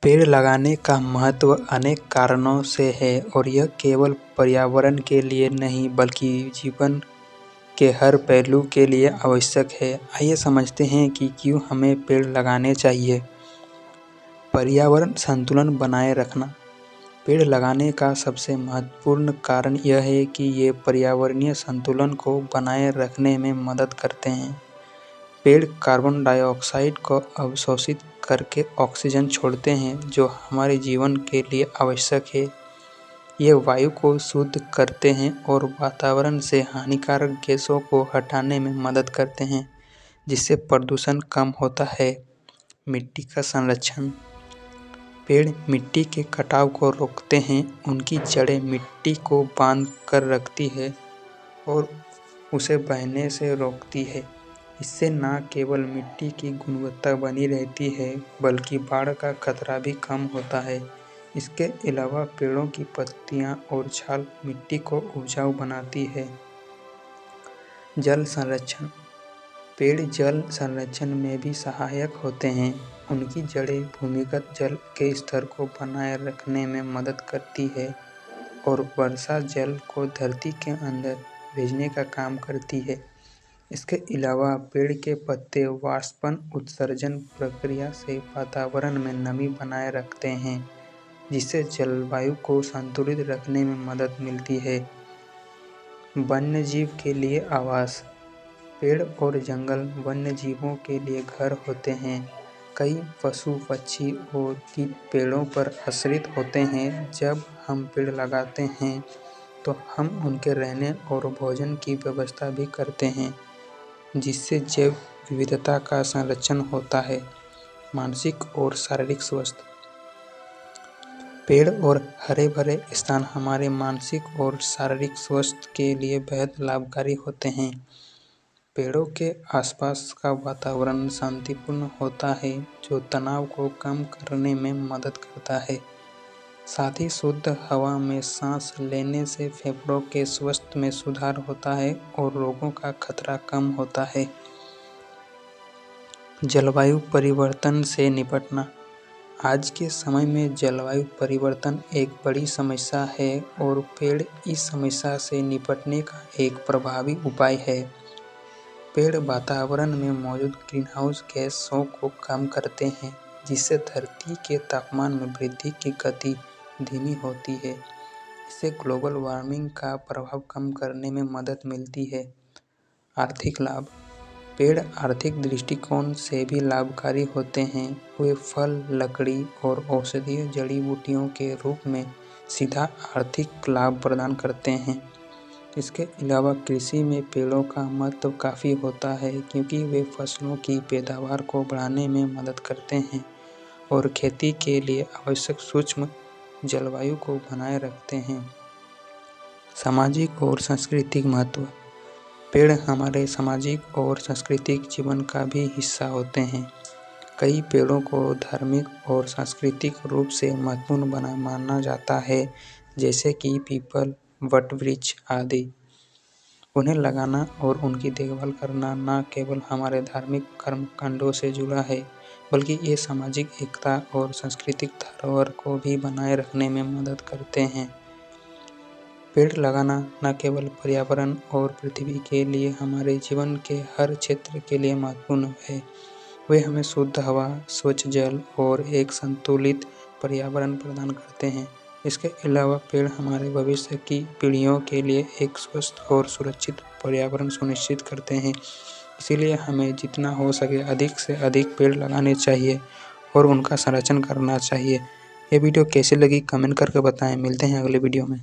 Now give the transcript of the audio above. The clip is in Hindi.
पेड़ लगाने का महत्व अनेक कारणों से है और यह केवल पर्यावरण के लिए नहीं बल्कि जीवन के हर पहलू के लिए आवश्यक है। आइए समझते हैं कि क्यों हमें पेड़ लगाने चाहिए। पर्यावरण संतुलन बनाए रखना। पेड़ लगाने का सबसे महत्वपूर्ण कारण यह है कि ये पर्यावरणीय संतुलन को बनाए रखने में मदद करते हैं। पेड़ कार्बन डाइऑक्साइड को अवशोषित करके ऑक्सीजन छोड़ते हैं जो हमारे जीवन के लिए आवश्यक है। ये वायु को शुद्ध करते हैं और वातावरण से हानिकारक गैसों को हटाने में मदद करते हैं जिससे प्रदूषण कम होता है। मिट्टी का संरक्षण। पेड़ मिट्टी के कटाव को रोकते हैं। उनकी जड़ें मिट्टी को बांध कर रखती है और उसे बहने से रोकती है। इससे न केवल मिट्टी की गुणवत्ता बनी रहती है बल्कि बाढ़ का खतरा भी कम होता है। इसके अलावा पेड़ों की पत्तियां और छाल मिट्टी को उपजाऊ बनाती है। जल संरक्षण। पेड़ जल संरक्षण में भी सहायक होते हैं। उनकी जड़ें भूमिगत जल के स्तर को बनाए रखने में मदद करती है और वर्षा जल को धरती के अंदर भेजने का काम करती है। इसके अलावा पेड़ के पत्ते वाष्पन उत्सर्जन प्रक्रिया से वातावरण में नमी बनाए रखते हैं जिससे जलवायु को संतुलित रखने में मदद मिलती है। वन्यजीव के लिए आवास। पेड़ और जंगल वन्य जीवों के लिए घर होते हैं। कई पशु पक्षी और कीट पेड़ों पर आश्रित होते हैं। जब हम पेड़ लगाते हैं तो हम उनके रहने और भोजन की व्यवस्था भी करते हैं जिससे जैव विविधता का संरक्षण होता है। मानसिक और शारीरिक स्वास्थ्य। पेड़ और हरे भरे स्थान हमारे मानसिक और शारीरिक स्वास्थ्य के लिए बेहद लाभकारी होते हैं। पेड़ों के आसपास का वातावरण शांतिपूर्ण होता है जो तनाव को कम करने में मदद करता है। साथ ही शुद्ध हवा में सांस लेने से फेफड़ों के स्वास्थ्य में सुधार होता है और रोगों का खतरा कम होता है। जलवायु परिवर्तन से निपटना। आज के समय में जलवायु परिवर्तन एक बड़ी समस्या है और पेड़ इस समस्या से निपटने का एक प्रभावी उपाय है। पेड़ वातावरण में मौजूद ग्रीनहाउस गैसों को कम करते हैं जिससे धरती के तापमान में वृद्धि की गति धीमी होती है। इससे ग्लोबल वार्मिंग का प्रभाव कम करने में मदद मिलती है। आर्थिक लाभ। पेड़ आर्थिक दृष्टिकोण से भी लाभकारी होते हैं। वे फल, लकड़ी और औषधीय जड़ी बूटियों के रूप में सीधा आर्थिक लाभ प्रदान करते हैं। इसके अलावा कृषि में पेड़ों का महत्व काफ़ी होता है क्योंकि वे फसलों की पैदावार को बढ़ाने में मदद करते हैं और खेती के लिए आवश्यक सूक्ष्म जलवायु को बनाए रखते हैं। सामाजिक और सांस्कृतिक महत्व। पेड़ हमारे सामाजिक और सांस्कृतिक जीवन का भी हिस्सा होते हैं। कई पेड़ों को धार्मिक और सांस्कृतिक रूप से महत्वपूर्ण माना जाता है जैसे कि पीपल, वटवृक्ष आदि। उन्हें लगाना और उनकी देखभाल करना न केवल हमारे धार्मिक कर्मकांडों से जुड़ा है बल्कि ये सामाजिक एकता और सांस्कृतिक धरोहर को भी बनाए रखने में मदद करते हैं। पेड़ लगाना न केवल पर्यावरण और पृथ्वी के लिए हमारे जीवन के हर क्षेत्र के लिए महत्वपूर्ण है। वे हमें शुद्ध हवा, स्वच्छ जल और एक संतुलित पर्यावरण प्रदान करते हैं। इसके अलावा पेड़ हमारे भविष्य की पीढ़ियों के लिए एक स्वस्थ और सुरक्षित पर्यावरण सुनिश्चित करते हैं। इसीलिए हमें जितना हो सके अधिक से अधिक पेड़ लगाने चाहिए और उनका संरक्षण करना चाहिए। ये वीडियो कैसी लगी कमेंट करके बताएं। मिलते हैं अगले वीडियो में।